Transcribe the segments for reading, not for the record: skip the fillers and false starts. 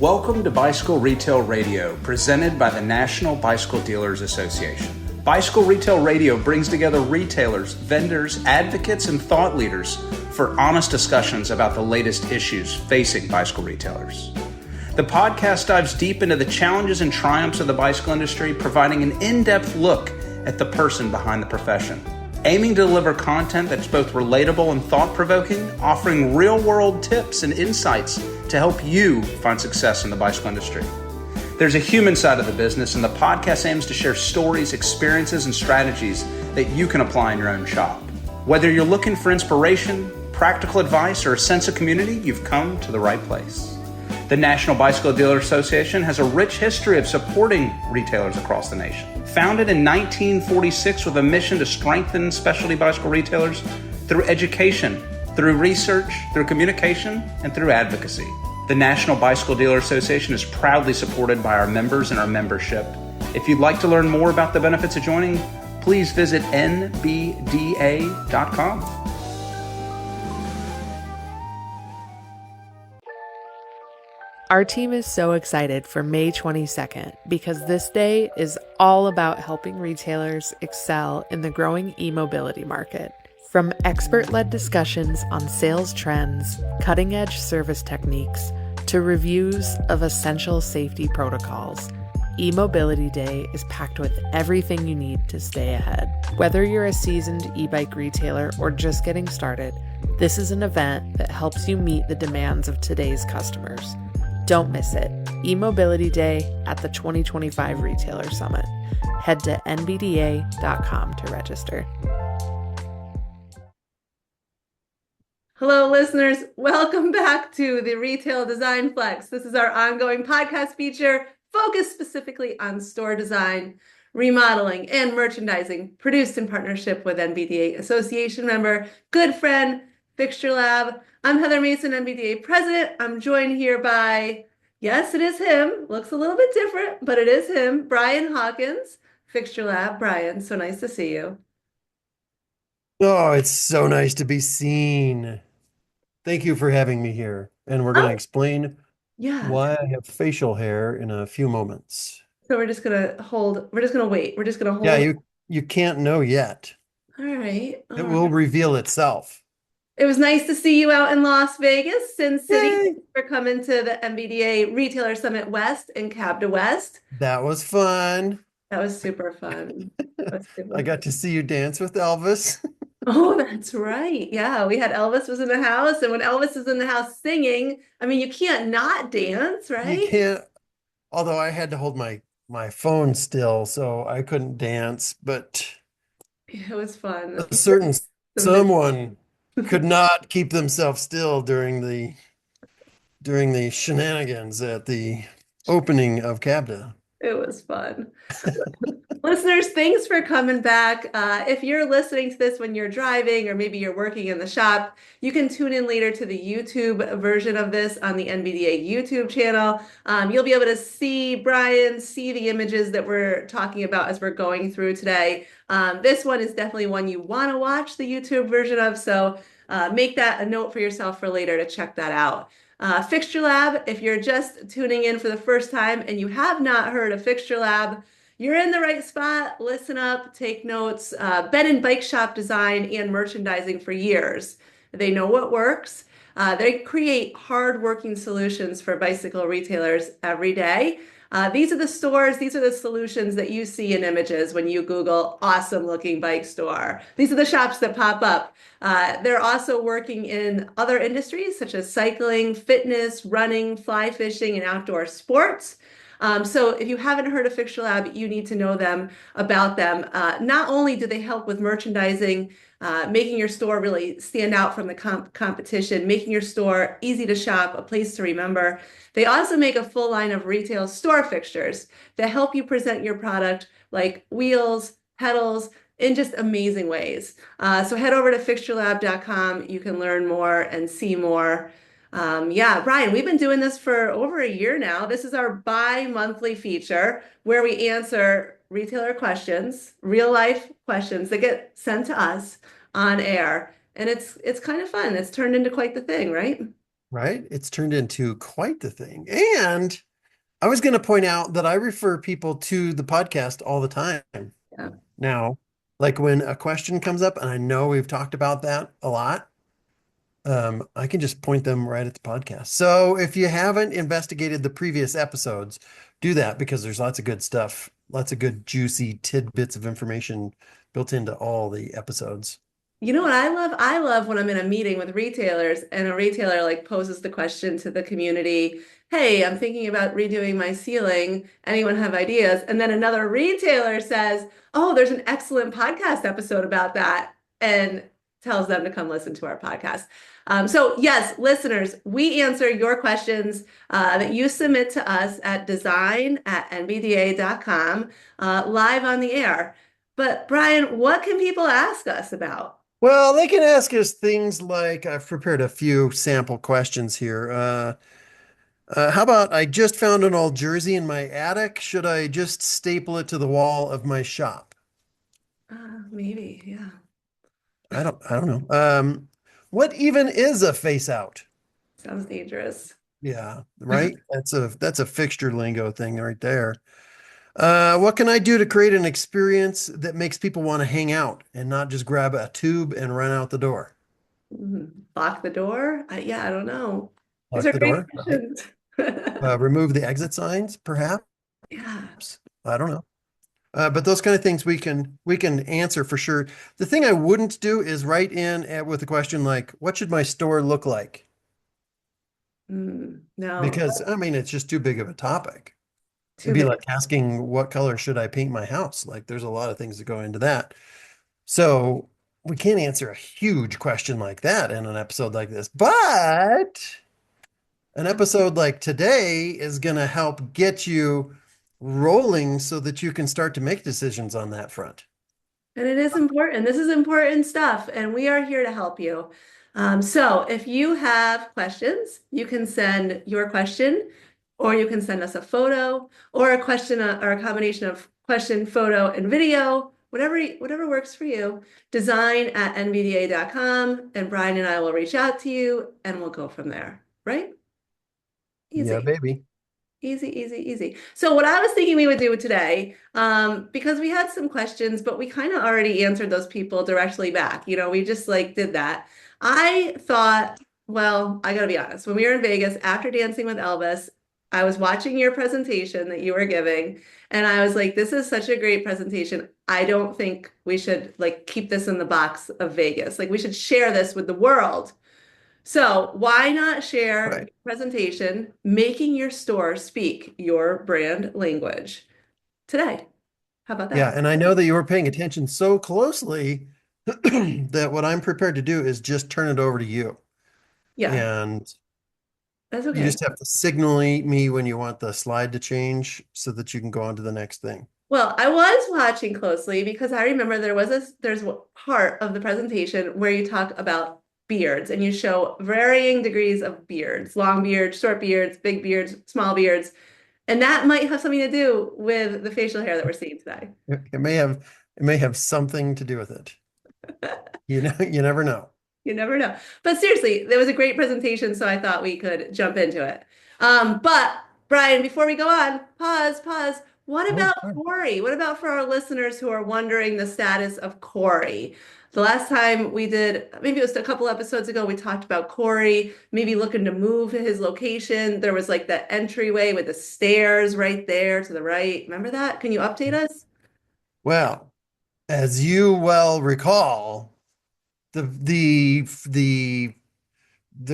Welcome to Bicycle Retail Radio, presented by the National Bicycle Dealers Association. Bicycle Retail Radio brings together retailers, vendors, advocates, and thought leaders for honest discussions about the latest issues facing bicycle retailers. The podcast dives deep into the challenges and triumphs of the bicycle industry, providing an in-depth look at the person behind the profession. Aiming to deliver content that's both relatable and thought-provoking, offering real-world tips and insights to help you find success in the bicycle industry. There's a human side of the business, and the podcast aims to share stories, experiences, and strategies that you can apply in your own shop. Whether you're looking for inspiration, practical advice, or a sense of community, you've come to the right place. The National Bicycle Dealer Association has a rich history of supporting retailers across the nation. Founded in 1946 with a mission to strengthen specialty bicycle retailers through education, through research, through communication, and through advocacy. The National Bicycle Dealer Association is proudly supported by our members and our membership. If you'd like to learn more about the benefits of joining, please visit NBDA.com. Our team is so excited for May 22nd because this day is all about helping retailers excel in the growing e-mobility market. From expert-led discussions on sales trends, cutting-edge service techniques, to reviews of essential safety protocols, E-Mobility Day is packed with everything you need to stay ahead. Whether you're a seasoned e-bike retailer or just getting started, this is an event that helps you meet the demands of today's customers. Don't miss it. E-Mobility Day at the 2025 Retailer Summit. Head to nbda.com to register. Hello, listeners. Welcome back to the Retail Design Flex. This is our ongoing podcast feature focused specifically on store design, remodeling, and merchandising, produced in partnership with NBDA Association member, good friend, Fixture Lab. I'm Heather Mason, NBDA president. I'm joined here by, yes, it is him. Looks a little bit different, but it is him, Brian Hawkins, Fixture Lab. Brian, so nice to see you. Oh, it's so nice to be seen. Thank you for having me here. And we're going to explain why I have facial hair in a few moments. So we're just going to hold, we're just going to wait. We're just going to hold. Yeah, you can't know yet. All right. It will reveal itself. It was nice to see you out in Las Vegas, Sin City. Thanks for coming to the NBDA Retailer Summit West in Cabda West. That was fun. That was super fun. I got to see you dance with Elvis. Oh, that's right. Yeah, we had Elvis was in the house, and when Elvis is in the house singing, I mean, you can't not dance, right? You can't, although I had to hold my phone still, so I couldn't dance, but it was fun. A certain someone could not keep themselves still during the shenanigans at the opening of Cabda. It was fun. Listeners, thanks for coming back. If you're listening to this when you're driving or maybe you're working in the shop, you can tune in later to the YouTube version of this on the NBDA YouTube channel. You'll be able to see Brian, see the images that we're talking about as we're going through today. This one is definitely one you want to watch the YouTube version of, so make that a note for yourself for later to check that out. Fixture Lab, if you're just tuning in for the first time and you have not heard of Fixture Lab, you're in the right spot. Listen up, take notes. Been in bike shop design and merchandising for years. They know what works. They create hard-working solutions for bicycle retailers every day. These are the stores, these are the solutions that you see in images when you Google awesome looking bike store. These are the shops that pop up. They're also working in other industries such as cycling, fitness, running, fly fishing, and outdoor sports. So if you haven't heard of Fixture Lab, you need to know about them. Not only do they help with merchandising, making your store really stand out from the competition, making your store easy to shop, a place to remember. They also make a full line of retail store fixtures that help you present your product like wheels, pedals, in just amazing ways. So head over to fixturelab.com. You can learn more and see more. Yeah, Brian, we've been doing this for over a year now. This is our bi-monthly feature where we answer retailer questions, real life questions that get sent to us on air. And it's kind of fun. It's turned into quite the thing, right? right? It's turned into quite the thing. And I was going to point out that I refer people to the podcast all the time Yeah. now. Like when a question comes up, and I know we've talked about that a lot, I can just point them right at the podcast. So if you haven't investigated the previous episodes, do that because there's lots of good stuff, lots of good, juicy tidbits of information built into all the episodes. You know what I love? I love when I'm in a meeting with retailers and a retailer like poses the question to the community, "Hey, I'm thinking about redoing my ceiling. Anyone have ideas?" And then another retailer says, "Oh, there's an excellent podcast episode about that," and tells them to come listen to our podcast. So yes, listeners, we answer your questions that you submit to us at design@nbda.com live on the air. But Brian, what can people ask us about? Well, they can ask us things like I've prepared a few sample questions here. How about I just found an old jersey in my attic? Should I just staple it to the wall of my shop? Maybe, yeah. I don't know. What even is a face out? Sounds dangerous. Yeah, right. That's a fixture lingo thing right there. What can I do to create an experience that makes people want to hang out and not just grab a tube and run out the door? Lock the door? Yeah, I don't know. These Lock are the great door, right? questions. Remove the exit signs, perhaps. Yeah. I don't know. But those kind of things we can answer for sure. The thing I wouldn't do is write in with a question like, "What should my store look like?" No, Because I mean, it's just too big of a topic. It'd too be big. like asking, "What color should I paint my house?" Like, there's a lot of things that go into that. So we can't answer a huge question like that in an episode like this. But an episode like today is going to help get you rolling so that you can start to make decisions on that front. And it is important. This is important stuff, and we are here to help you. So if you have questions, you can send your question, or you can send us a photo, or a question, or a combination of question, photo, and video, whatever works for you. Design@nbda.com, and Brian and I will reach out to you, and we'll go from there. Right? Yeah, Easy. baby. Easy, easy, easy. So what I was thinking we would do today, because we had some questions, but we kind of already answered those people directly back. We just like did that. I thought, well, I gotta be honest, when we were in Vegas after Dancing with Elvis, I was watching your presentation that you were giving, and I was like, this is such a great presentation. I don't think we should like keep this in the box of Vegas. Like we should share this with the world. So why not share your Right. presentation, making your store speak your brand language today? How about Yeah, that? and I know that you were paying attention so closely that what I'm prepared to do is just turn it over to you. Yeah, And that's you okay. just have to signal me when you want the slide to change so that you can go on to the next thing. Well, I was watching closely because I remember there's a part of the presentation where you talk about beards and you show varying degrees of beards, long beards, short beards, big beards, small beards. And that might have something to do with the facial hair that we're seeing today. It may have something to do with it. You never know. You never know. But seriously, there was a great presentation, so I thought we could jump into it. But Brian, before we go on, pause. What Oh, about sure. Corey? What about for our listeners who are wondering the status of Corey? The last time we did, maybe it was a couple episodes ago, we talked about Corey maybe looking to move to his location. There was like that entryway with the stairs right there to the right. Remember that? Can you update us? Well, as you well recall, the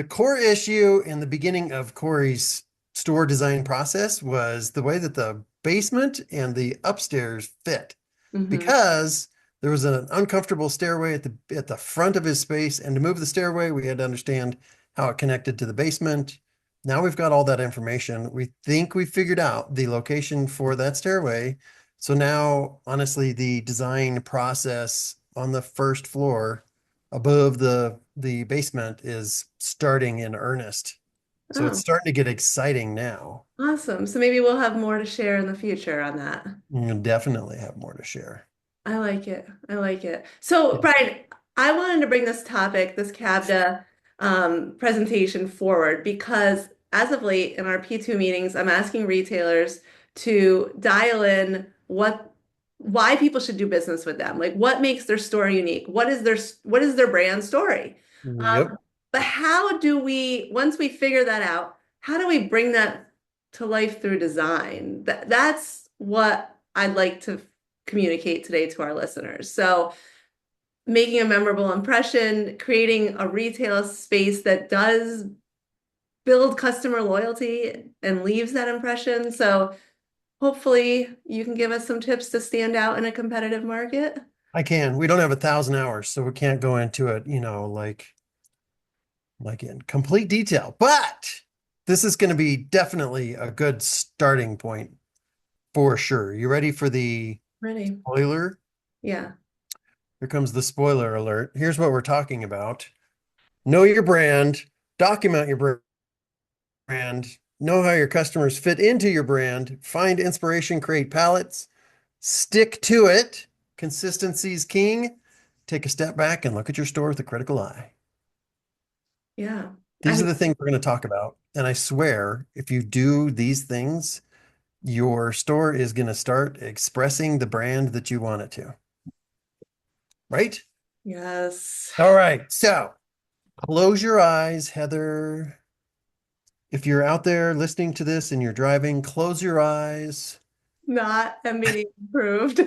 core issue in the beginning of Corey's store design process was the way that the basement and the upstairs fit Hmm. because there was an uncomfortable stairway at the front of his space, and to move the stairway, we had to understand how it connected to the basement. Now we've got all that information. We think we figured out the location for that stairway. So now, honestly, the design process on the first floor above the basement is starting in earnest. So it's Oh, starting to get exciting now. awesome. So maybe we'll have more to share in the future on that. We'll definitely have more to share. I like it. I like it. So, Brian, I wanted to bring this topic, this CABDA, presentation forward, because as of late in our P2 meetings, I'm asking retailers to dial in why people should do business with them. Like what makes their store unique? What is their brand story? Yep. But how do we, once we figure that out, how do we bring that to life through design? That's what I'd like to communicate today to our listeners. So making a memorable impression, creating a retail space that does build customer loyalty and leaves that impression. So hopefully you can give us some tips to stand out in a competitive market. I can. We don't have 1,000 hours, so we can't go into it, like in complete detail. But this is going to be definitely a good starting point for sure. You ready for the Ready? spoiler? Yeah. Here comes the spoiler alert. Here's what we're talking about. Know your brand, document your brand, know how your customers fit into your brand, find inspiration, create palettes, stick to it. Consistency is king. Take a step back and look at your store with a critical eye. Yeah. These are the things we're going to talk about. And I swear, if you do these things, your store is going to start expressing the brand that you want it to. Right? Yes. All right. So close your eyes, Heather. If you're out there listening to this and you're driving, close your eyes. Not NBDA approved.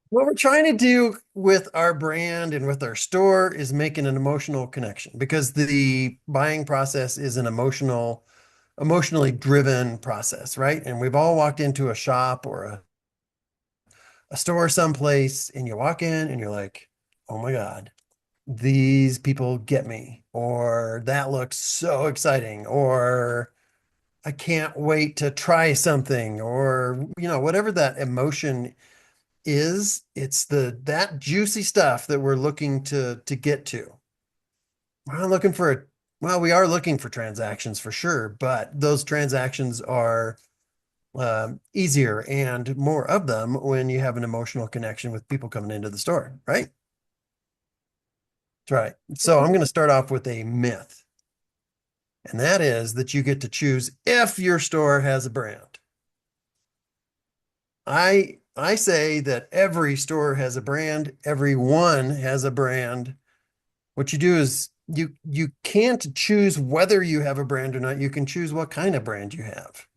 What we're trying to do with our brand and with our store is making an emotional connection, because the buying process is an emotionally driven process, right? And we've all walked into a shop or a store someplace, and you walk in and you're like, oh my God, these people get me, or that looks so exciting, or I can't wait to try something, or whatever that emotion is. It's that juicy stuff that we're looking to get to. We're not looking for well, we are looking for transactions for sure, but those transactions are easier and more of them when you have an emotional connection with people coming into the store, right? That's right. So I'm going to start off with a myth, and that is that you get to choose if your store has a brand. I say that every store has a brand, everyone has a brand. What you do is you can't choose whether you have a brand or not. You can choose what kind of brand you have.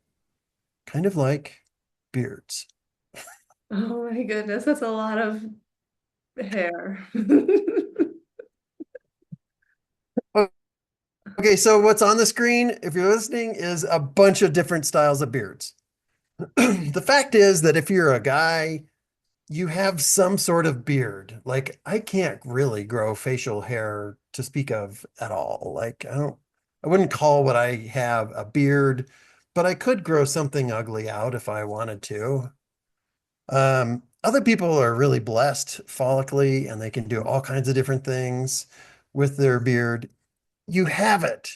Kind of like beards. Oh my goodness, that's a lot of hair. Okay, so what's on the screen, if you're listening, is a bunch of different styles of beards. The fact is that if you're a guy, you have some sort of beard. Like I can't really grow facial hair to speak of at all. Like I wouldn't call what I have a beard, but I could grow something ugly out if I wanted to. Other people are really blessed follically and they can do all kinds of different things with their beard. You have it.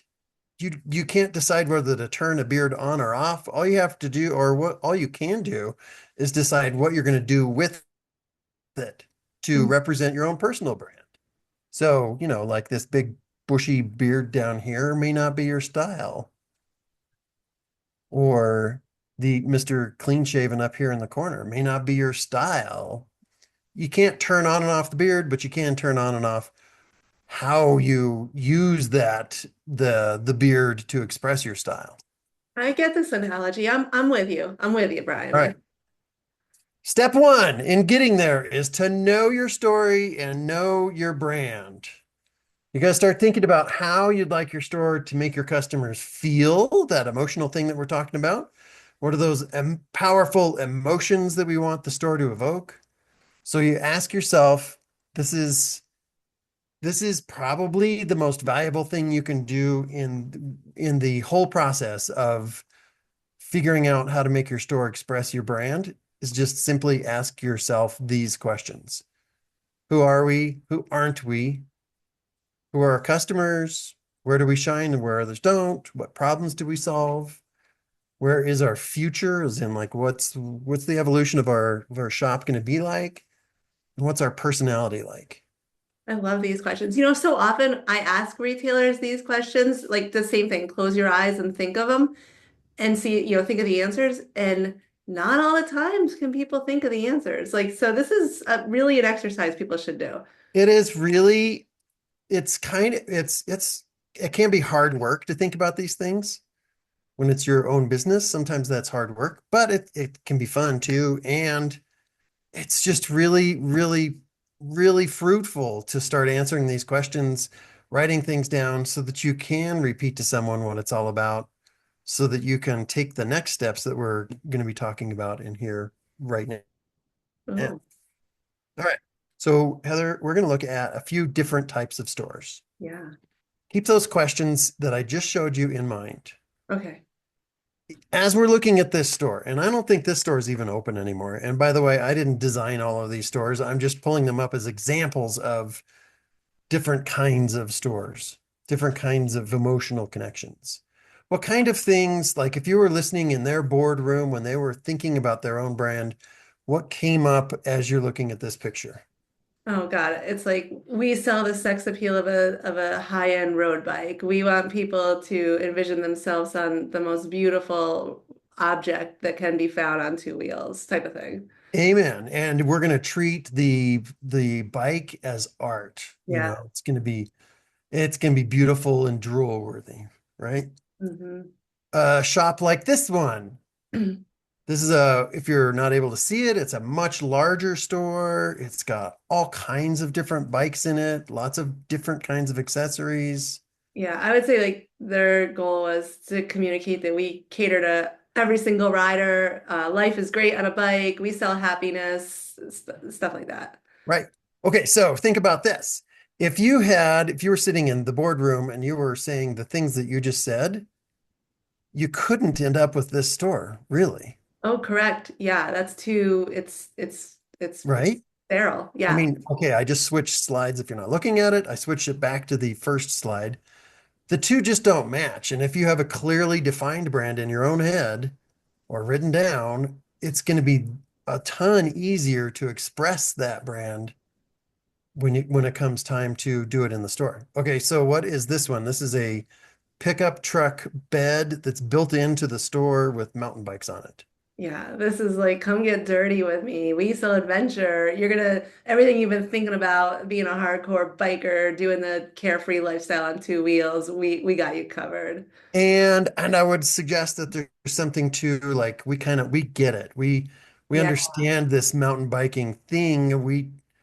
You can't decide whether to turn a beard on or off. All you have to do, or what all you can do, is decide what you're going to do with it to represent your own personal brand. So, like this big bushy beard down here may not be your style, or the Mr. Clean Shaven up here in the corner may not be your style. You can't turn on and off the beard, but you can turn on and off how you use the beard to express your style. I get this analogy. I'm with you. I'm with you, Brian. All right. Step one in getting there is to know your story and know your brand. You got to start thinking about how you'd like your store to make your customers feel, that emotional thing that we're talking about. What are those powerful emotions that we want the store to evoke? So you ask yourself, this is probably the most valuable thing you can do in the whole process of figuring out how to make your store express your brand, is just simply ask yourself these questions. Who are we? Who aren't we? Who are our customers? Where do we shine and where others don't? What problems do we solve? Where is our future? As in, like, what's the evolution of our shop going to be like? And what's our personality like? I love these questions. So often I ask retailers these questions, like the same thing, close your eyes and think of them and see, think of the answers. And not all the times can people think of the answers. Like, so this is really an exercise people should do. It is really, it's kind of, it can be hard work to think about these things when it's your own business. Sometimes that's hard work, but it can be fun too. And it's just really, really, really fruitful to start answering these questions, writing things down so that you can repeat to someone what it's all about, so that you can take the next steps that we're going to be talking about in here right now. Oh, All right. So, Heather, we're going to look at a few different types of stores. yeah. Keep those questions that I just showed you in mind. Okay. As we're looking at this store, and I don't think this store is even open anymore. And by the way, I didn't design all of these stores. I'm just pulling them up as examples of different kinds of stores, different kinds of emotional connections. What kind of things, like if you were listening in their boardroom when they were thinking about their own brand, what came up as you're looking at this picture? Oh God, it's like we sell the sex appeal of a high-end road bike. We want people to envision themselves on the most beautiful object that can be found on two wheels, type of thing. Amen. And we're going to treat the bike as art. Yeah. It's going to be beautiful and drool worthy, right? Hmm. A shop like this one. This is if you're not able to see it, it's a much larger store. It's got all kinds of different bikes in it, lots of different kinds of accessories. Yeah, I would say like their goal was to communicate that we cater to every single rider. Life is great on a bike. We sell happiness, stuff like that. Right. Okay, so think about this. If you were sitting in the boardroom and you were saying the things that you just said, you couldn't end up with this store, really. Oh, correct. Yeah, that's too, it's Right? sterile. I Yeah. mean, okay, I just switched slides. If you're not looking at it, I switched it back to the first slide. The two just don't match. And if you have a clearly defined brand in your own head or written down, it's going to be a ton easier to express that brand when it comes time to do it in the store. Okay, so what is this one? This is a pickup truck bed that's built into the store with mountain bikes on it. Yeah, this is like come get dirty with me. We sell adventure. You're gonna everything you've been thinking about being a hardcore biker, doing the carefree lifestyle on two wheels. We got you covered. And I would suggest that there's something to like we get it. We Yeah, understand this mountain biking thing.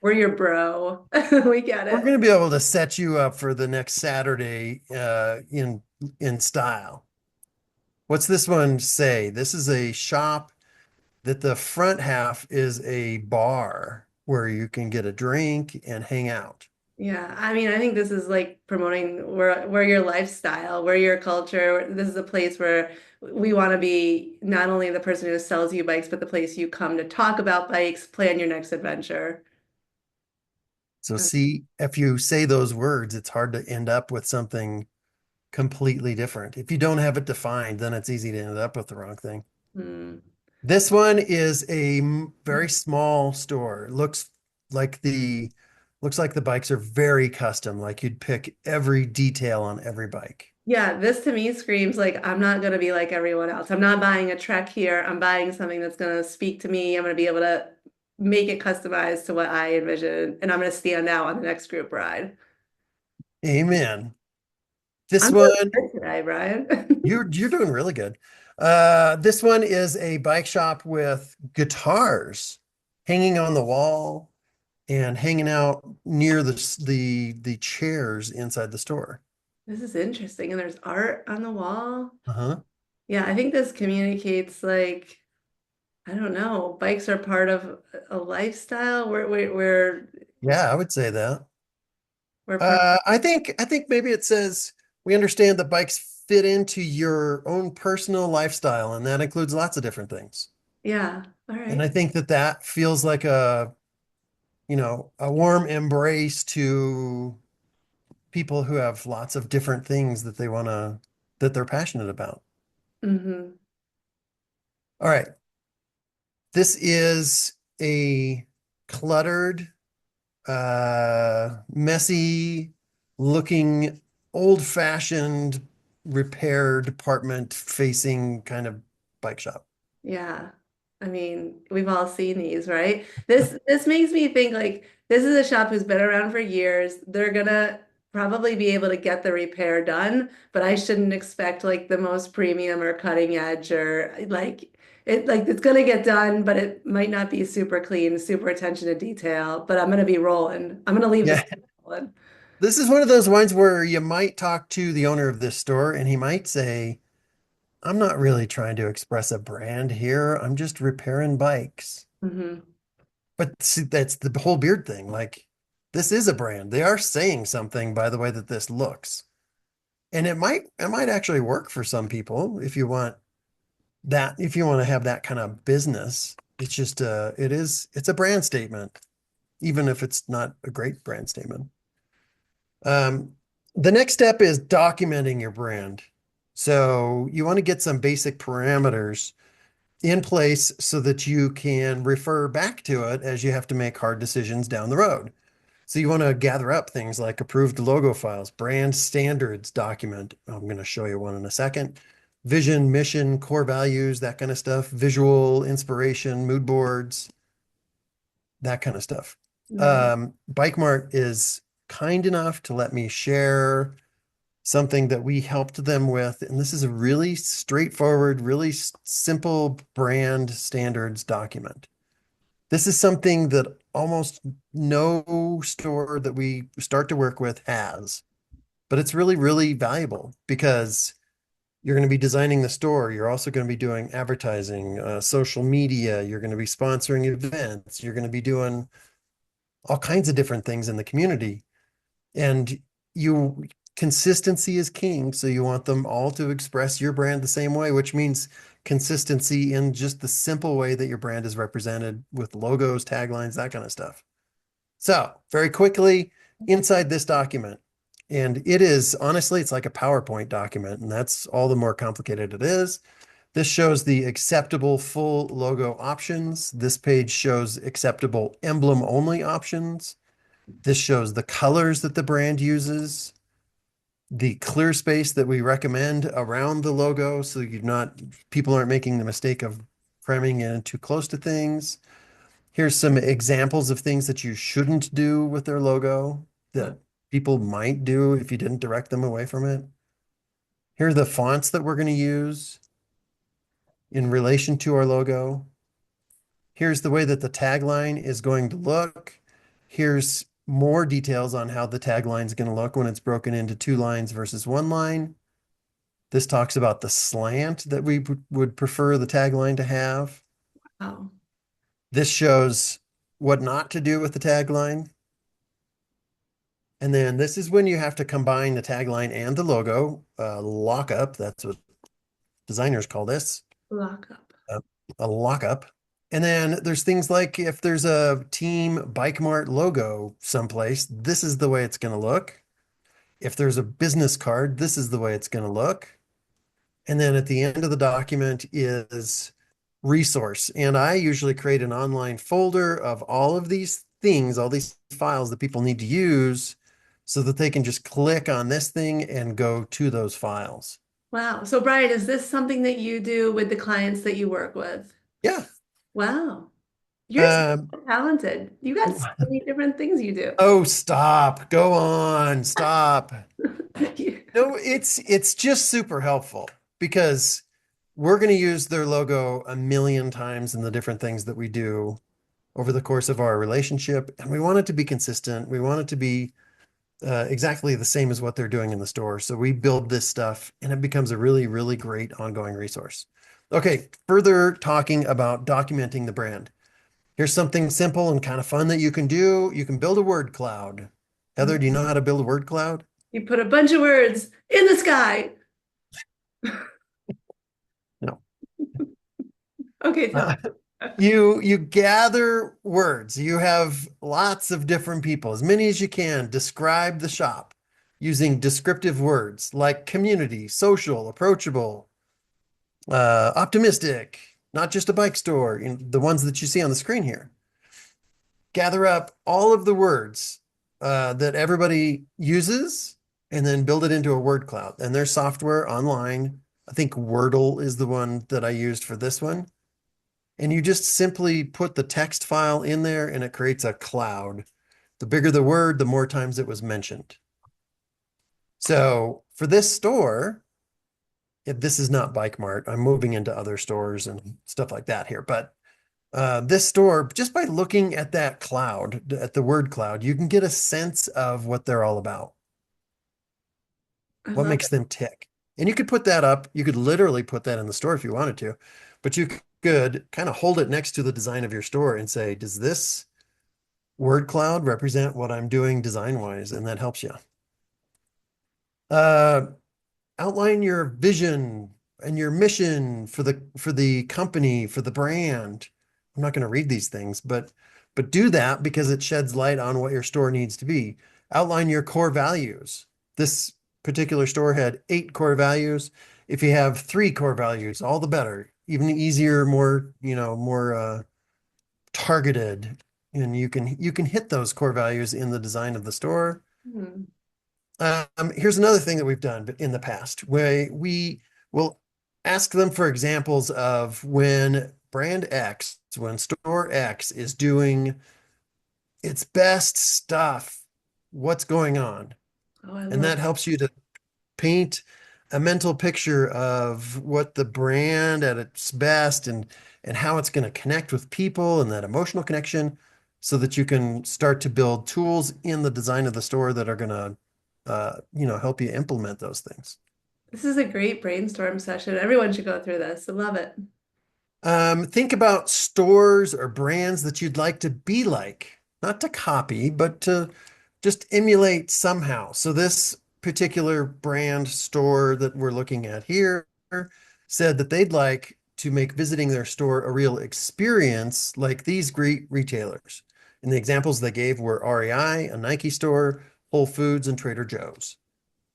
we're your bro. We get We're it. going to be able to set you up for the next Saturday in style. What's this one say? This is a shop that the front half is a bar where you can get a drink and hang out. Yeah, I mean, I think this is like promoting we're your lifestyle, we're your culture. This is a place where we want to be not only the person who sells you bikes, but the place you come to talk about bikes, plan your next adventure. So see, if you say those words, it's hard to end up with something completely different. If you don't have it defined, then it's easy to end up with the wrong thing. Hmm. This one is a very small store. Looks like the bikes are very custom, like you'd pick every detail on every bike. Yeah, this to me screams like I'm not going to be like everyone else. I'm not buying a Trek here. I'm buying something that's going to speak to me. I'm going to be able to make it customized to what I envision, and I'm going to stand out on the next group ride. Amen. This I'm doing one, good today, Brian. you're doing really good. This one is a bike shop with guitars hanging on the wall and hanging out near the chairs inside the store. This is interesting. And there's art on the wall. Uh-huh. Yeah, I think this communicates like, I don't know, bikes are part of a lifestyle. Yeah, I would say that. We're part. I think maybe it says we understand that bikes fit into your own personal lifestyle, and that includes lots of different things. Yeah. All And I right. think that feels like a warm embrace to people who have lots of different things that they're passionate about. Hmm. All right. This is a cluttered messy looking, old-fashioned repair department facing kind of bike shop. Yeah. I mean, we've all seen these, right? This makes me think like this is a shop who's been around for years. They're gonna probably be able to get the repair done, but I shouldn't expect like the most premium or cutting edge or like it's gonna get done, but it might not be super clean, super attention to detail, but I'm gonna be rolling. I'm gonna leave this Yeah. rolling. This is one of those ones where you might talk to the owner of this store and he might say, I'm not really trying to express a brand here. I'm just repairing bikes. Hmm. But see, that's the whole beard thing. Like, this is a brand. They are saying something by the way that this looks. And it might actually work for some people if you want that, if you want to have that kind of business. It's just it's a brand statement, even if it's not a great brand statement. Um, the next step is documenting your brand. So you want to get some basic parameters in place so that you can refer back to it as you have to make hard decisions down the road. So you want to gather up things like approved logo files, brand standards document. I'm going to show you one in a second. Vision, mission, core values, that kind of stuff, visual inspiration, mood boards, that kind of stuff. Nice. Bike Mart is kind enough to let me share something that we helped them with. And this is a really straightforward, really simple brand standards document. This is something that almost no store that we start to work with has, but it's really, really valuable because you're going to be designing the store. You're also going to be doing advertising, social media. You're going to be sponsoring events. You're going to be doing all kinds of different things in the community. And you consistency is king. So you want them all to express your brand the same way, which means consistency in just the simple way that your brand is represented with logos, taglines, that kind of stuff. So very quickly inside this document, and it is honestly, it's like a PowerPoint document, and that's all the more complicated it is. This shows the acceptable full logo options. This page shows acceptable emblem only options. This shows the colors that the brand uses, the clear space that we recommend around the logo so people aren't making the mistake of cramming in too close to things. Here's some examples of things that you shouldn't do with their logo that people might do if you didn't direct them away from it. Here are the fonts that we're going to use in relation to our logo. Here's the way that the tagline is going to look. Here's more details on how the tagline is going to look when it's broken into 2 lines versus 1 line. This talks about the slant that we would prefer the tagline to have. Wow. This shows what not to do with the tagline. And then this is when you have to combine the tagline and the logo, lockup. That's what designers call this, Lockup. a lockup. And then there's things like if there's a team Bike Mart logo someplace, this is the way it's going to look. If there's a business card, this is the way it's going to look. And then at the end of the document is resource. And I usually create an online folder of all of these things, all these files that people need to use so that they can just click on this thing and go to those files. Wow. So Brian, is this something that you do with the clients that you work with? Yeah. Wow. You're so Um, talented. You got so many different things you do. oh, stop. Go on. Stop. You- No, it's just super helpful because we're going to use their logo a million times in the different things that we do over the course of our relationship. And we want it to be consistent. We want it to be exactly the same as what they're doing in the store. So we build this stuff and it becomes a really, really great ongoing resource. Okay, further talking about documenting the brand. Here's something simple and kind of fun that you can do. You can build a word cloud. Heather, do you know how to build a word cloud? You put a bunch of words in the sky. No. Okay, tell me. You gather words. You have lots of different people, as many as you can, describe the shop using descriptive words like community, social, approachable, optimistic, not just a bike store, the ones that you see on the screen here. gather up all of the words that everybody uses and then build it into a word cloud. And there's software online. I think Wordle is the one that I used for this one. And you just simply put the text file in there and it creates a cloud. The bigger the word, the more times it was mentioned. So for this store, if this is not Bike Mart, I'm moving into other stores and stuff like that here. But this store, just by looking at that cloud, at the word cloud, you can get a sense of what they're all about, I what love makes it. them tick. And you could put that up. You could literally put that in the store if you wanted to, but you could kind of hold it next to the design of your store and say, does this word cloud represent what I'm doing design wise? And that helps you. Uh, Outline your vision and your mission for the company, for the brand. I'm not going to read these things, but do that because it sheds light on what your store needs to be. Outline your core values. This particular store had 8 core values. If you have 3 core values, all the better. Even easier, more, more targeted, and you can hit those core values in the design of the store. Hmm. Here's another thing that we've done in the past, where we will ask them for examples of when brand X, when store X is doing its best stuff, what's going on? Oh, I And love that helps you to paint a mental picture of what the brand at its best and how it's going to connect with people and that emotional connection so that you can start to build tools in the design of the store that are going to help you implement those things. this is a great brainstorm session. Everyone should go through this. I love it. Think about stores or brands that you'd like to be like, not to copy, but to just emulate somehow. So this particular brand store that we're looking at here said that they'd like to make visiting their store a real experience like these great retailers. And the examples they gave were REI, a Nike store, Whole Foods, and Trader Joe's.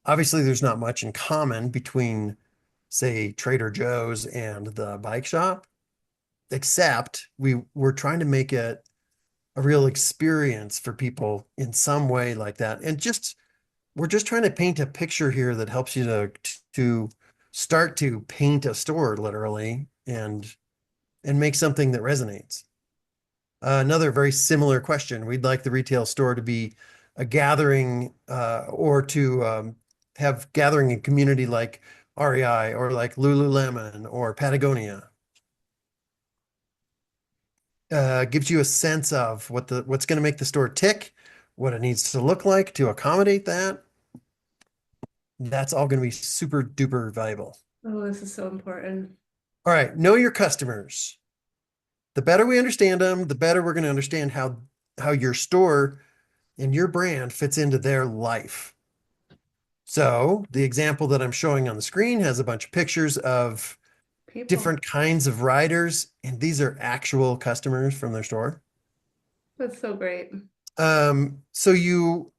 Obviously, there's not much in common between, say, Trader Joe's and the bike shop, except we're trying to make it a real experience for people in some way like that. And just we're just trying to paint a picture here that helps you to start to paint a store literally and make something that resonates. Another very similar question. We'd like the retail store to be a gathering or to have gathering in community like REI or like Lululemon or Patagonia. Gives you a sense of what's going to make the store tick, what it needs to look like to accommodate that. That's all going to be super duper valuable. Oh, this is so important. All right, know your customers. The better we understand them, the better we're going to understand how your store and your brand fits into their life. So the example that I'm showing on the screen has a bunch of pictures of People. different kinds of riders, and these are actual customers from their store. That's so great. So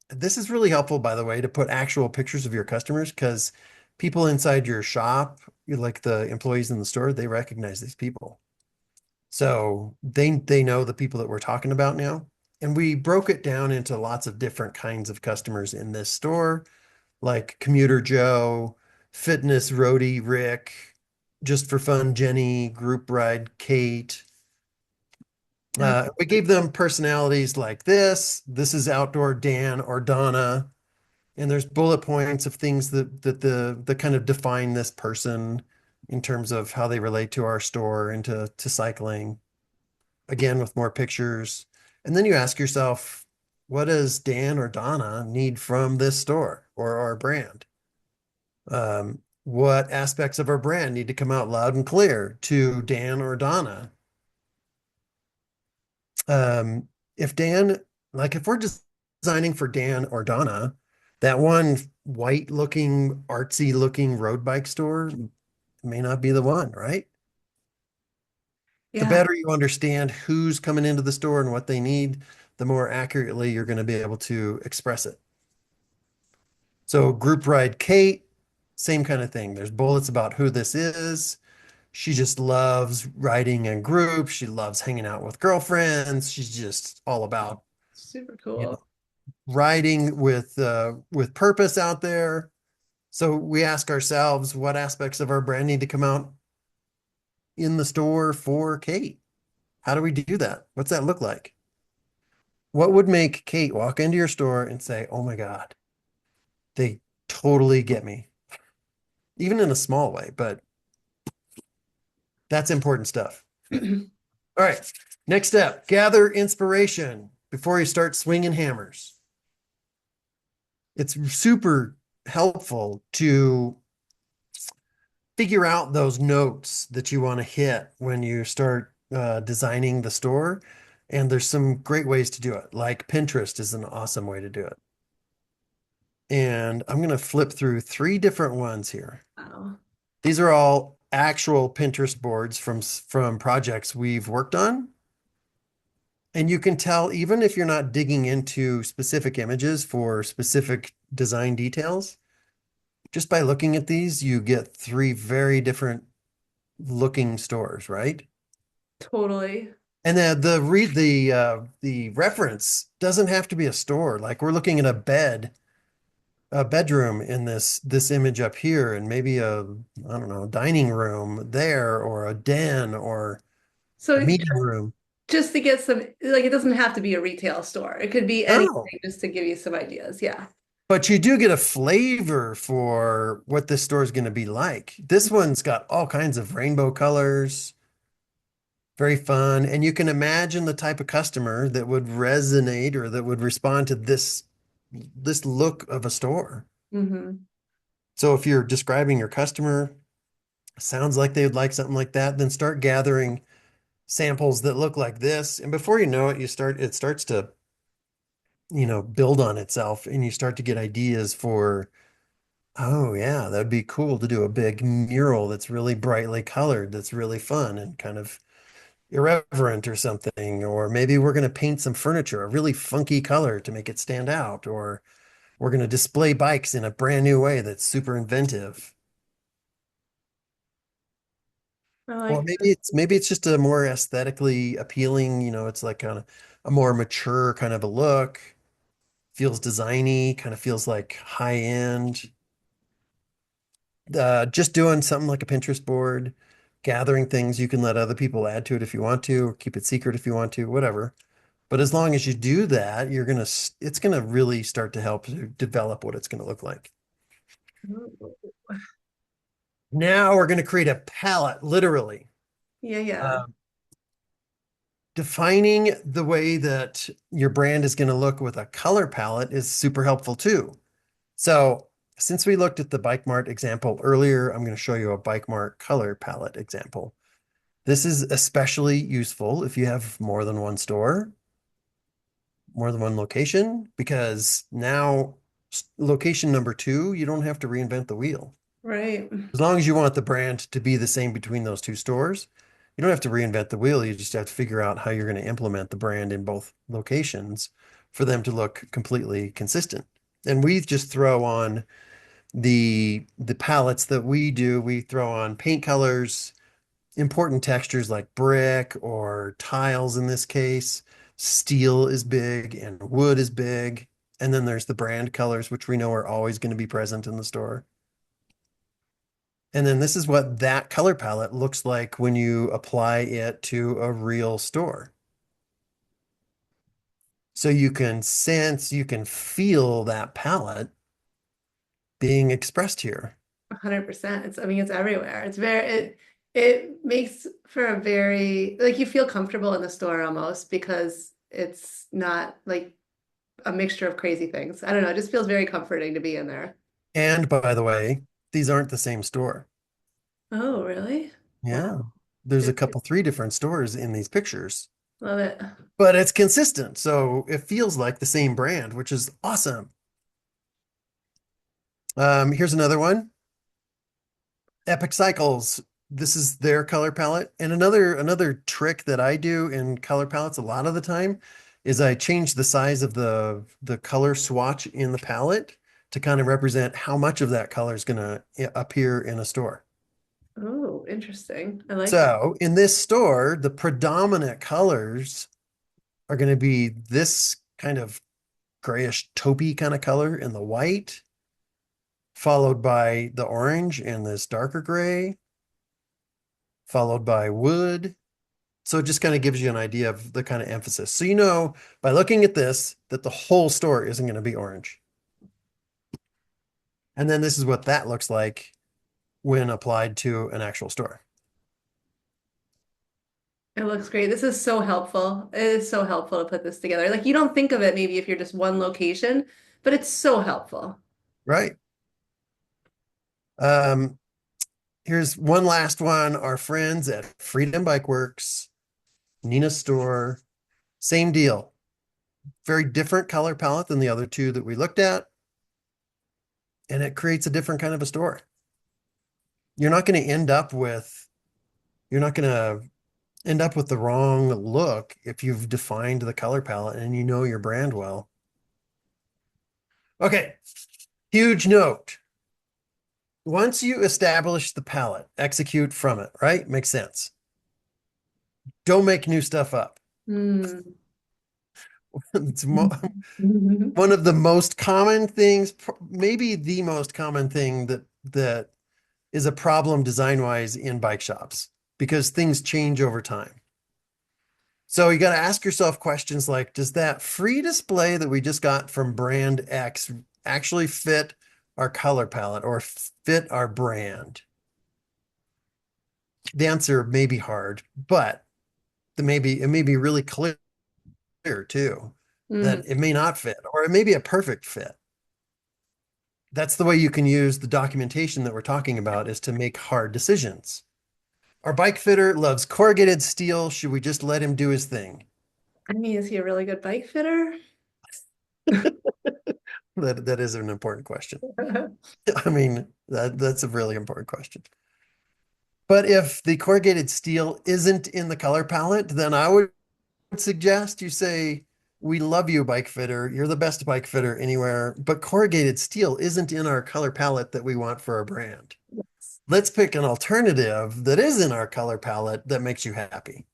this is really helpful, by the way, to put actual pictures of your customers because people inside your shop, like the employees in the store, they recognize these people. So they know the people that we're talking about now. And we broke it down into lots of different kinds of customers in this store, like Commuter Joe, Fitness Roadie Rick, Just for Fun Jenny, Group Ride Kate. We gave them personalities like this. This is Outdoor Dan or Donna. And there's bullet points of things that kind of define this person in terms of how they relate to our store and to cycling. Again, with more pictures. And then you ask yourself, what does Dan or Donna need from this store or our brand? What aspects of our brand need to come out loud and clear to Dan or Donna? If Dan, like if we're designing for Dan or Donna, that one white looking, artsy looking road bike store may not be the one, right? The Yeah. better you understand who's coming into the store and what they need, the more accurately you're going to be able to express it. So Group Ride Kate, same kind of thing. There's bullets about who this is. She just loves riding in groups. She loves hanging out with girlfriends. She's just all about, Super you know, cool. riding with purpose out there. So we ask ourselves, what aspects of our brand need to come out in the store for Kate? How do we do that? What's that look like? What would make Kate walk into your store and say, "Oh my God, they totally get me," even in a small way, but that's important stuff. All right. Next step, gather inspiration before you start swinging hammers. It's super helpful to figure out those notes that you want to hit when you start designing the store. And there's some great ways to do it. Like Pinterest is an awesome way to do it. And I'm going to flip through 3 different ones here. Wow. These are all actual Pinterest boards from projects we've worked on. And you can tell, even if you're not digging into specific images for specific design details, just by looking at these, you get 3 very different looking stores, right? Totally. And the reference doesn't have to be a store. Like we're looking at a bedroom in this image up here, and maybe I don't know, dining room there, or a den, or So a meeting room. just to get some, like, it doesn't have to be a retail store. It could be No, anything just to give you some ideas. Yeah. but you do get a flavor for what this store is going to be like. This one's got all kinds of rainbow colors, very fun, and you can imagine the type of customer that would resonate or that would respond to this look of a store. Hmm. So if you're describing your customer, sounds like they would like something like that, then start gathering samples that look like this. And before you know it, it starts to, build on itself, and you start to get ideas for, oh yeah, that'd be cool to do a big mural that's really brightly colored, that's really fun and kind of irreverent or something. Or maybe we're going to paint some furniture a really funky color to make it stand out. Or we're going to display bikes in a brand new way that's super inventive. I Or like maybe it's just a more aesthetically appealing, it's like a more mature kind of a look, feels designy, kind of feels like high end. Just doing something like a Pinterest board, gathering things you can let other people add to it if you want to, or keep it secret if you want to, whatever. But as long as you do that, it's gonna really start to help to develop what it's gonna look like. it. Now we're gonna create a palette, literally. Yeah, yeah. Um, Defining the way that your brand is going to look with a color palette is super helpful too. So since we looked at the Bike Mart example earlier, I'm going to show you a Bike Mart color palette example. This is especially useful if you have more than one store, more than one location, because now location number 2, you don't have to reinvent the wheel. Right. As long as you want the brand to be the same between those 2 stores, you don't have to reinvent the wheel. You just have to figure out how you're going to implement the brand in both locations for them to look completely consistent. And we just throw on the palettes that we do. We throw on paint colors, important textures like brick or tiles in this case. Steel is big and wood is big. And then there's the brand colors, which we know are always going to be present in the store. And then this is what that color palette looks like when you apply it to a real store. So you can sense, you can feel that palette being expressed here. 100%. I mean, it's everywhere. It makes for a very, like, you feel comfortable in the store almost because it's not like a mixture of crazy things. I don't know. It just feels very comforting to be in there. And by the way, these aren't the same store. Oh, really? Yeah. Wow. There's a couple, 3 different stores in these pictures, Love it. but it's consistent. So it feels like the same brand, which is awesome. Here's another one. Epic Cycles. This is their color palette. And another trick that I do in color palettes a lot of the time is I change the size of the color swatch in the palette to kind of represent how much of that color is going to appear in a store. Oh, Oh, interesting. I like that. So in this store, the predominant colors are going to be this kind of grayish taupey kind of color and the white, followed by the orange and this darker gray, followed by wood. So it just kind of gives you an idea of the kind of emphasis. So you know by looking at this that the whole store isn't going to be orange. And then this is what that looks like when applied to an actual store. It looks great. This is so helpful. It is so helpful to put this together. Like you don't think of it maybe if you're just one location, but it's so helpful. Right. Um, here's one last one. Our friends at Freedom Bike Works, Nina's store, same deal. Very different color palette than the other two that we looked at. And it creates a different kind of a store. You're not going to end up with, you're not going to end up with the wrong look if you've defined the color palette and you know your brand well. Okay, huge note. Once you establish the palette, execute from it, right? Makes sense. Don't make new stuff up. Mm. It's one of the most common things, maybe the most common thing that is a problem design-wise in bike shops because things change over time. So you got to ask yourself questions like, does that free display that we just got from brand X actually fit our color palette or fit our brand? The answer may be hard, but it may be really clear too that it may not fit, or it may be a perfect fit. That's the way you can use the documentation that we're talking about is to make hard decisions. Our bike fitter loves corrugated steel. Should we just let him do his thing? I mean, is he a really good bike fitter? That is an important question. I mean, that's a really important question. But if the corrugated steel isn't in the color palette, then I would suggest you say, we love you, bike fitter. You're the best bike fitter anywhere, but corrugated steel isn't in our color palette that we want for our brand. Let's pick an alternative that is in our color palette that makes you happy.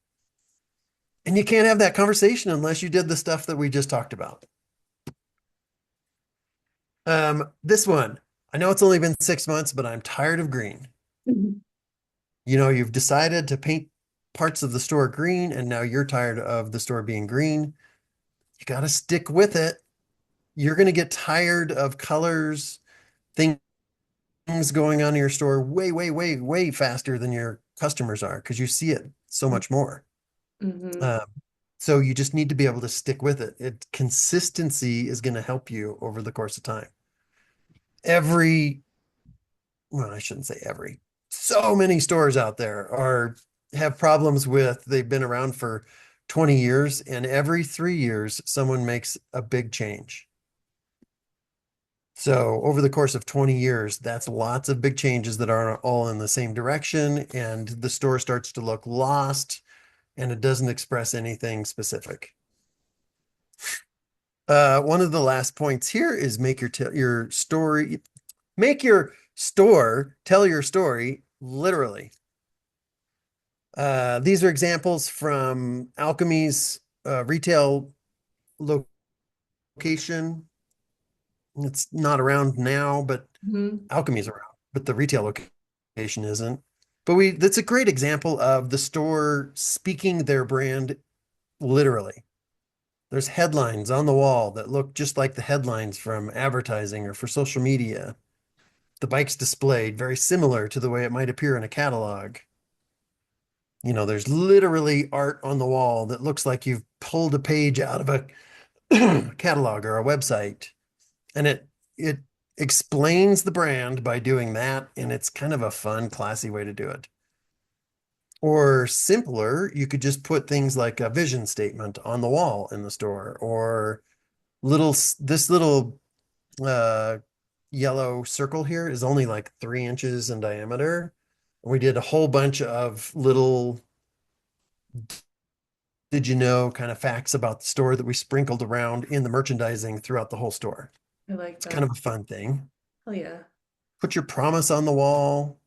And you can't have that conversation unless you did the stuff that we just talked about. This one, I know it's only been 6 months, but I'm tired of green. You know, you've decided to paint parts of the store green, and now you're tired of the store being green. You got to stick with it. You're going to get tired of colors, things going on in your store way, way, way, way faster than your customers are because you see it so much more. Mm-hmm. So you just need to be able to stick with it. Consistency is going to help you over the course of time. Well, I shouldn't say every. So many stores out there have problems with, they've been around for 20 years, and every 3 years, someone makes a big change. So over the course of 20 years, that's lots of big changes that are all in the same direction, and the store starts to look lost, and it doesn't express anything specific. One of the last points here is make your story, make your store tell your story literally. These are examples from Alchemy's retail location. It's not around now, but Alchemy's around, but the retail location isn't. But that's a great example of the store speaking their brand literally. There's headlines on the wall that look just like the headlines from advertising or for social media. The bike's displayed very similar to the way it might appear in a catalog. You know, there's literally art on the wall that looks like you've pulled a page out of a catalog or a website. And it explains the brand by doing that, and it's kind of a fun, classy way to do it. Or simpler, you could just put things like a vision statement on the wall in the store, or this little yellow circle here is only like 3 inches in diameter. We did a whole bunch of little did you know kind of facts about the store that we sprinkled around in the merchandising throughout the whole store. I like It's that. kind of a fun thing. Oh yeah. Put your promise on the wall.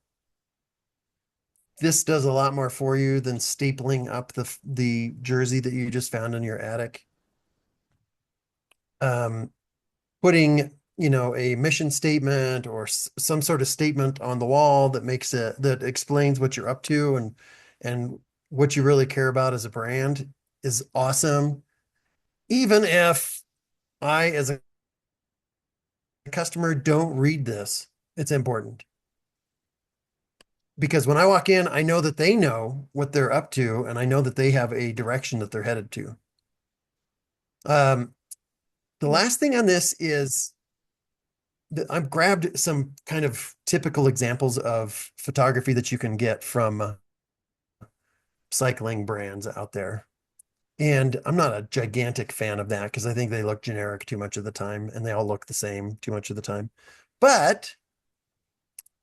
This does a lot more for you than stapling up the jersey that you just found in your attic. Um, putting, a mission statement or some sort of statement on the wall that explains what you're up to and what you really care about as a brand is awesome. Even if I, as a customer, don't read this, it's important. Because when I walk in, I know that they know what they're up to, and I know that they have a direction that they're headed to. The last thing on this is that I've grabbed some kind of typical examples of photography that you can get from cycling brands out there. And I'm not a gigantic fan of that because I think they look generic too much of the time and they all look the same too much of the time. But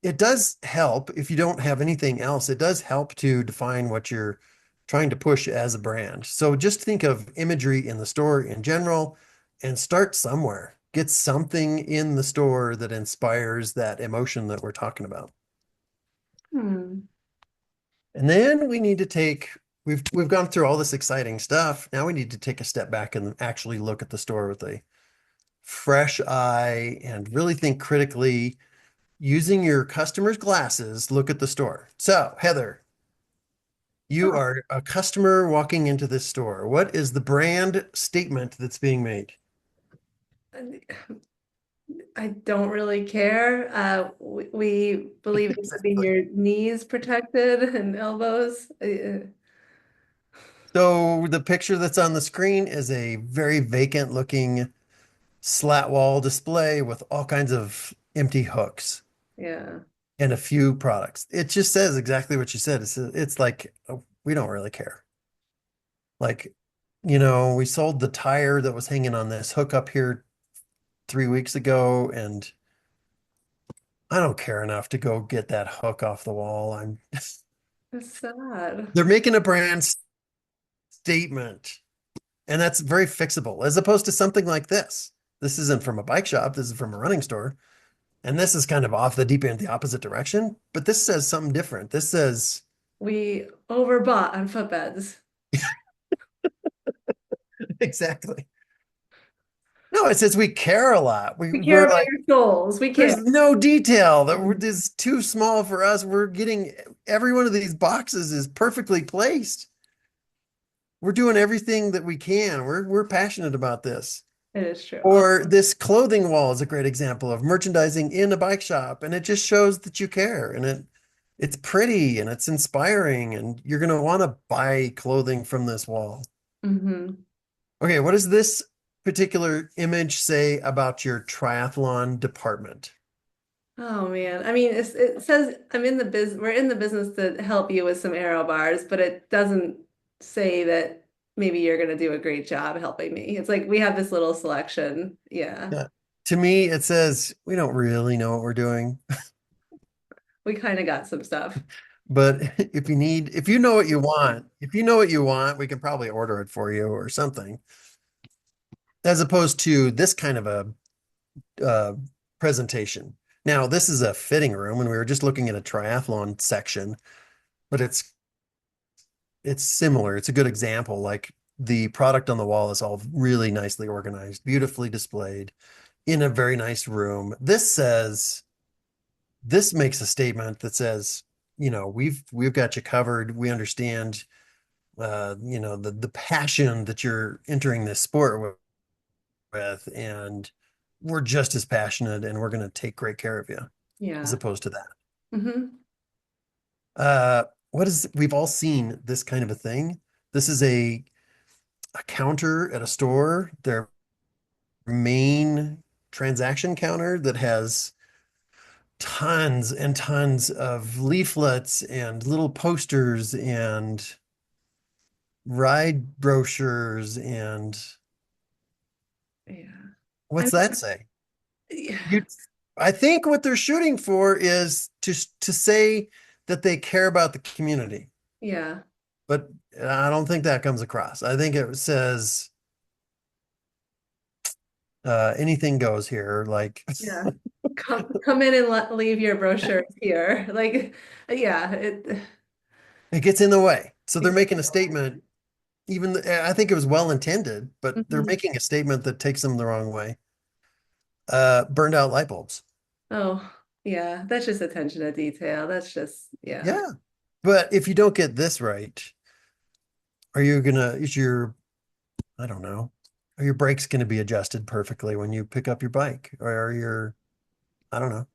it does help if you don't have anything else. It does help to define what you're trying to push as a brand. So just think of imagery in the store in general and start somewhere. Get something in the store that inspires that emotion that we're talking about. Hmm. And then we need to we've gone through all this exciting stuff. Now we need to take a step back and actually look at the store with a fresh eye and really think critically using your customer's glasses, look at the store. So, Heather, you Oh, are a customer walking into this store. What is the brand statement that's being made? I don't really care. We believe in keeping Exactly. your knees protected and elbows. So, the picture that's on the screen is a very vacant looking slat wall display with all kinds of empty hooks Yeah. and a few products. It just says exactly what you said. It's like, we don't really care. Like, we sold the tire that was hanging on this hook up here 3 weeks ago, and I don't care enough to go get that hook off the wall. It's sad. They're making a brand statement, and that's very fixable as opposed to something like this. This isn't from a bike shop, this is from a running store. And this is kind of off the deep end, the opposite direction, but this says something different. This says, We overbought on footbeds. exactly. No, it says we care a lot. We care We're about like, your souls. We care. there's no detail is too small for us. We're getting every one of these boxes is perfectly placed. We're doing everything that we can. We're passionate about this. It is true. Or this clothing wall is a great example of merchandising in a bike shop, and it just shows that you care, and it's pretty and it's inspiring, and you're gonna want to buy clothing from this wall. Hmm. Okay, what does this particular image say about your triathlon department? Oh man. I mean, it says we're in the business to help you with some aero bars, but it doesn't say that maybe you're gonna do a great job helping me. It's like we have this little selection. Yeah. Yeah. To me, it says we don't really know what we're doing, We kind of got some stuff. but if you know what you want, we can probably order it for you or something. As opposed to this kind of a uh, presentation. Now, this is a fitting room, and we were just looking at a triathlon section, but it's similar. It's a good example. Like the product on the wall is all really nicely organized, beautifully displayed in a very nice room. This makes a statement that says, we've got you covered. We understand, the passion that you're entering this sport with, and we're just as passionate, and we're going to take great care of you, as Yeah. opposed to that. Hmm. We've all seen this kind of a thing. This is a counter at a store, their main transaction counter that has tons and tons of leaflets and little posters and ride brochures and Yeah. I what's that say? mean, You, I think what they're shooting for is to say that they care about the community, yeah. but I don't think that comes across. I think it says anything goes here. Like, Yeah. Come in and leave your brochures here. Like, yeah, It gets in the way. So they're making a statement, I think it was well intended, but they're Mhm. making a statement that takes them the wrong way. Burned out light bulbs. Oh, yeah, that's just attention to detail. That's just, yeah. Yeah. But if you don't get this right, is your, I don't know, are your brakes going to be adjusted perfectly when you pick up your bike? Or are your, I don't know.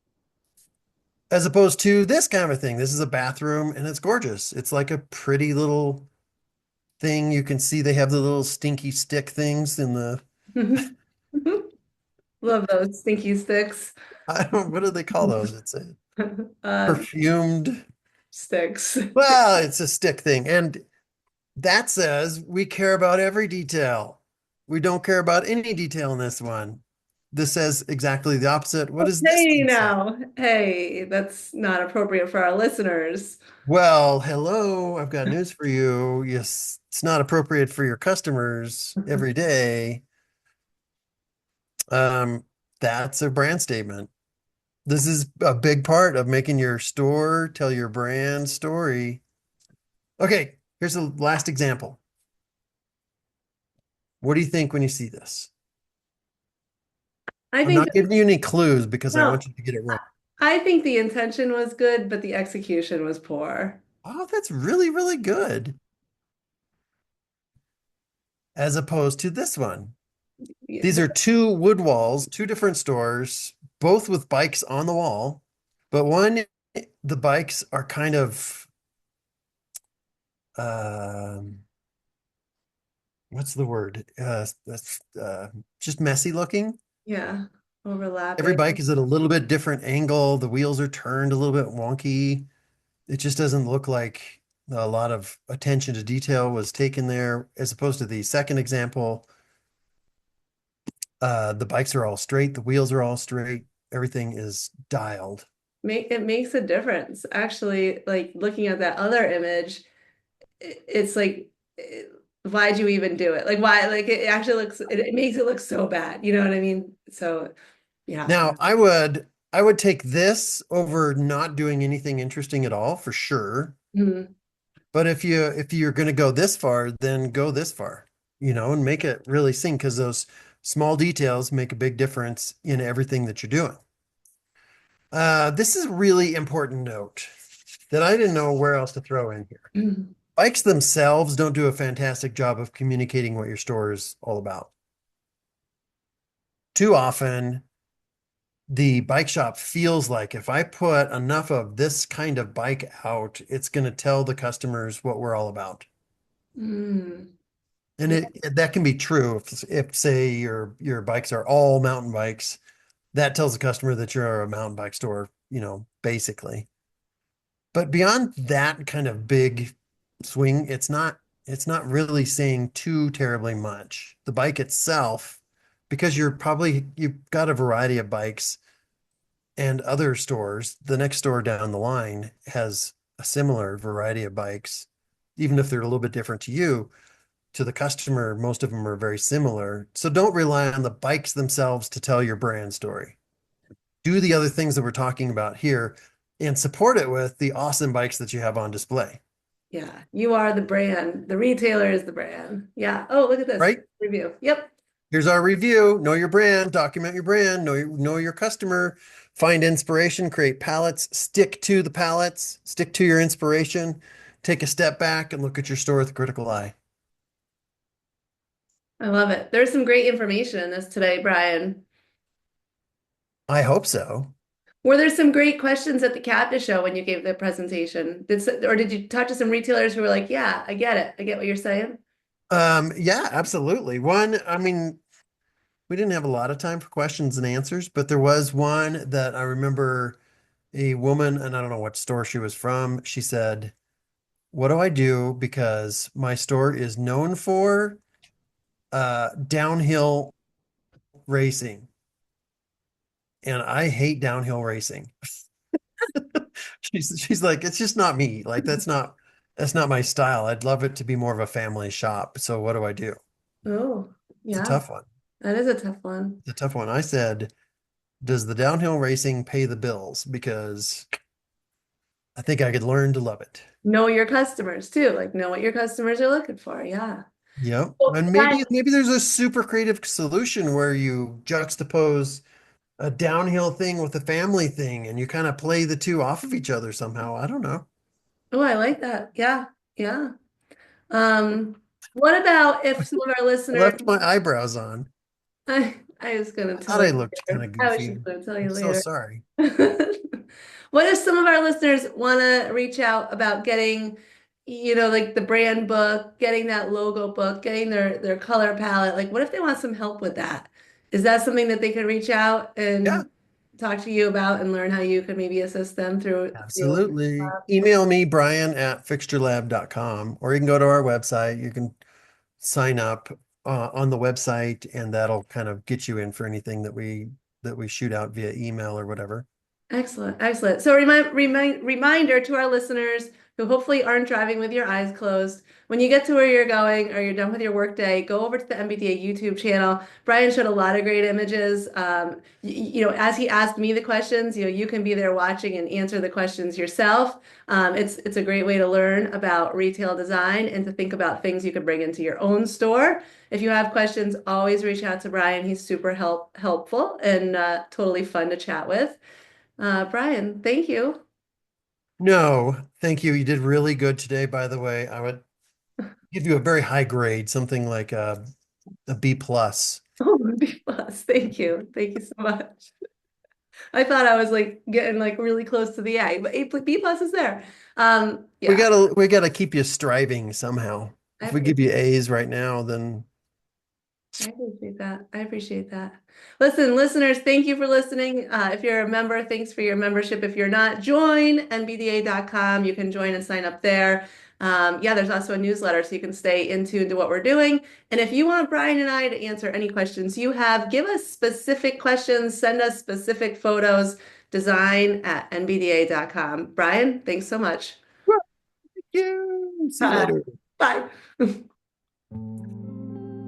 As opposed to this kind of a thing. This is a bathroom and it's gorgeous. It's like a pretty little thing. You can see they have the little stinky stick things in the, Love those stinky sticks. I don't, what do they call those? It's a Uh, perfumed, sticks. well, it's a stick thing. And that says we care about every detail. We don't care about any detail in this one. This says exactly the opposite. What does this Hey thing say? now, hey, that's not appropriate for our listeners. Well, hello, I've got news for you. Yes, it's not appropriate for your customers every day. Um, that's a brand statement. This is a big part of making your store tell your brand story. Okay, here's the last example. What do you think when you see this? I I'm think not giving you any clues because I no, want you to get it I right. I think the intention was good, but the execution was poor. Oh, that's really, really good. As opposed to this one. Yeah, These are two wood walls, two different stores, both with bikes on the wall. But one, the bikes are kind of, um, what's the word? That's just messy looking. yeah, Every overlapping. bike is at a little bit different angle. The wheels are turned a little bit wonky. It just doesn't look like a lot of attention to detail was taken there, as opposed to the second example. The bikes are all straight, the wheels are all straight, everything is dialed. It makes a difference. Actually, like looking at that other image, it's like, why'd you even do it? Like, why? Like, it actually it makes it look so bad. You know what I mean? So, yeah. Now, I would take this over not doing anything interesting at all for sure. Mhm. But if you're going to go this far, then go this far, and make it really sing because those small details make a big difference in everything that you're doing. This is a really important note that I didn't know where else to throw in here. Bikes themselves don't do a fantastic job of communicating what your store is all about. Too often, the bike shop feels like if I put enough of this kind of bike out, it's going to tell the customers what we're all about. Mm. And Yeah. that can be true if say your bikes are all mountain bikes, that tells the customer that you're a mountain bike store, basically. But beyond that kind of big swing, it's not really saying too terribly much. The bike itself, because you've got a variety of bikes and other stores, the next store down the line has a similar variety of bikes, even if they're a little bit different to you. To the customer, most of them are very similar. So don't rely on the bikes themselves to tell your brand story. Do the other things that we're talking about here and support it with the awesome bikes that you have on display, Yeah. You are the brand. The retailer is the brand. Yeah. Oh, look at this right? review. Yep. Here's our review. Know your brand, document your brand, know your customer, find inspiration, create palettes, stick to the palettes, stick to your inspiration, take a step back and look at your store with a critical eye. I love it. There's some great information in this today, Brian. I hope so. Were there some great questions at the Capta show when you gave the presentation? Or did you talk to some retailers who were like, yeah, I get it. I get what you're saying. Yeah, absolutely. One, I mean, we didn't have a lot of time for questions and answers, but there was one that I remember a woman, and I don't know what store she was from. She said, "What do I do? Because my store is known for downhill racing, and I hate downhill racing." She's like, "It's just not me. Like that's not my style. I'd love it to be more of a family shop. So what do I do?" Oh, It's a yeah, tough one. that is a tough one. It's a tough one. I said, "Does the downhill racing pay the bills?" Because I think I could learn to love it. Know your customers too, like know what your customers are looking for. Yeah. Yep. Well, And Brian, maybe there's a super creative solution where you juxtapose a downhill thing with a family thing and you kind of play the two off of each other somehow. I don't know. oh, I like that. Yeah. Yeah. What about if some of our I listeners, left my eyebrows on. I was gonna I tell thought I you looked kind later. of I was goofy. just gonna tell you I'm so later. sorry. What if some of our listeners want to reach out about getting, like the brand book, getting that logo book, getting their color palette? Like, what if they want some help with that? Is that something that they could reach out Yeah, and talk to you about and learn how you could maybe assist them through? absolutely. Email me, Brian@fixturelab.com, or you can go to our website. You can sign up on the website, and that'll kind of get you in for anything that we shoot out via email or whatever. Excellent, excellent. So reminder to our listeners who hopefully aren't driving with your eyes closed. When you get to where you're going or you're done with your workday, go over to the NBDA YouTube channel. Brian showed a lot of great images. As he asked me the questions, you can be there watching and answer the questions yourself. It's a great way to learn about retail design and to think about things you could bring into your own store. If you have questions, always reach out to Brian. He's super helpful and totally fun to chat with. Brian, thank you. No, thank you. You did really good today, by the way. I would give you a very high grade, something like a B plus. Oh, B plus. Thank you. Thank you so much. I thought I was like getting like really close to the A, but B plus is there. We Yeah, gotta keep you striving somehow. I If we appreciate give you A's right now, then I appreciate that. I appreciate that. Listen, listeners, thank you for listening. If you're a member, thanks for your membership. If you're not, join NBDA.com. You can join and sign up there. There's also a newsletter so you can stay in tune to what we're doing. And if you want Brian and I to answer any questions you have, give us specific questions, send us specific photos, design@NBDA.com. Brian, thanks so much. thank you. See you later. Bye.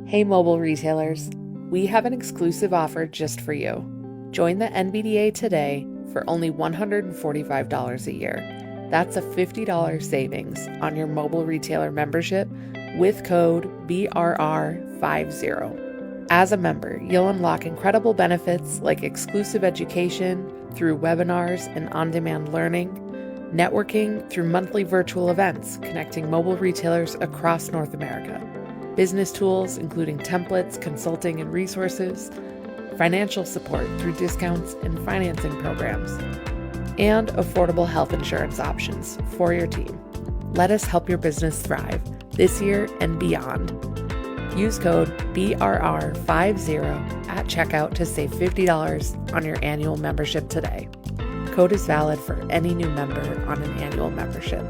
Hey, mobile retailers, we have an exclusive offer just for you. Join the NBDA today for only $145 a year. That's a $50 savings on your mobile retailer membership with code BRR50. As a member, you'll unlock incredible benefits like exclusive education through webinars and on-demand learning, networking through monthly virtual events connecting mobile retailers across North America, business tools including templates, consulting, and resources, financial support through discounts and financing programs, and affordable health insurance options for your team. Let us help your business thrive this year and beyond. Use code BRR50 at checkout to save $50 on your annual membership today. Code is valid for any new member on an annual membership.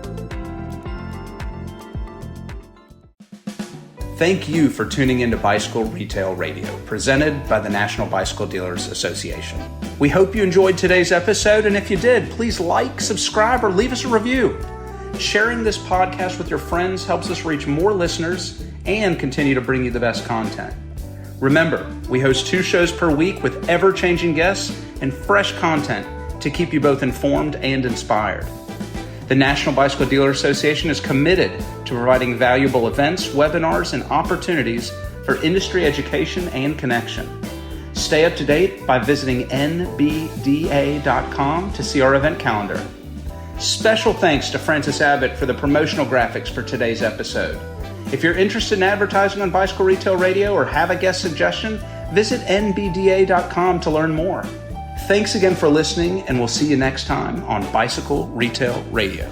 Thank you for tuning into Bicycle Retail Radio, presented by the National Bicycle Dealers Association. We hope you enjoyed today's episode, and if you did, please like, subscribe, or leave us a review. Sharing this podcast with your friends helps us reach more listeners and continue to bring you the best content. Remember, we host 2 shows per week with ever-changing guests and fresh content to keep you both informed and inspired. The National Bicycle Dealer Association is committed to providing valuable events, webinars, and opportunities for industry education and connection. Stay up to date by visiting nbda.com to see our event calendar. Special thanks to Francis Abbott for the promotional graphics for today's episode. If you're interested in advertising on Bicycle Retail Radio or have a guest suggestion, visit nbda.com to learn more. Thanks again for listening, and we'll see you next time on Bicycle Retail Radio.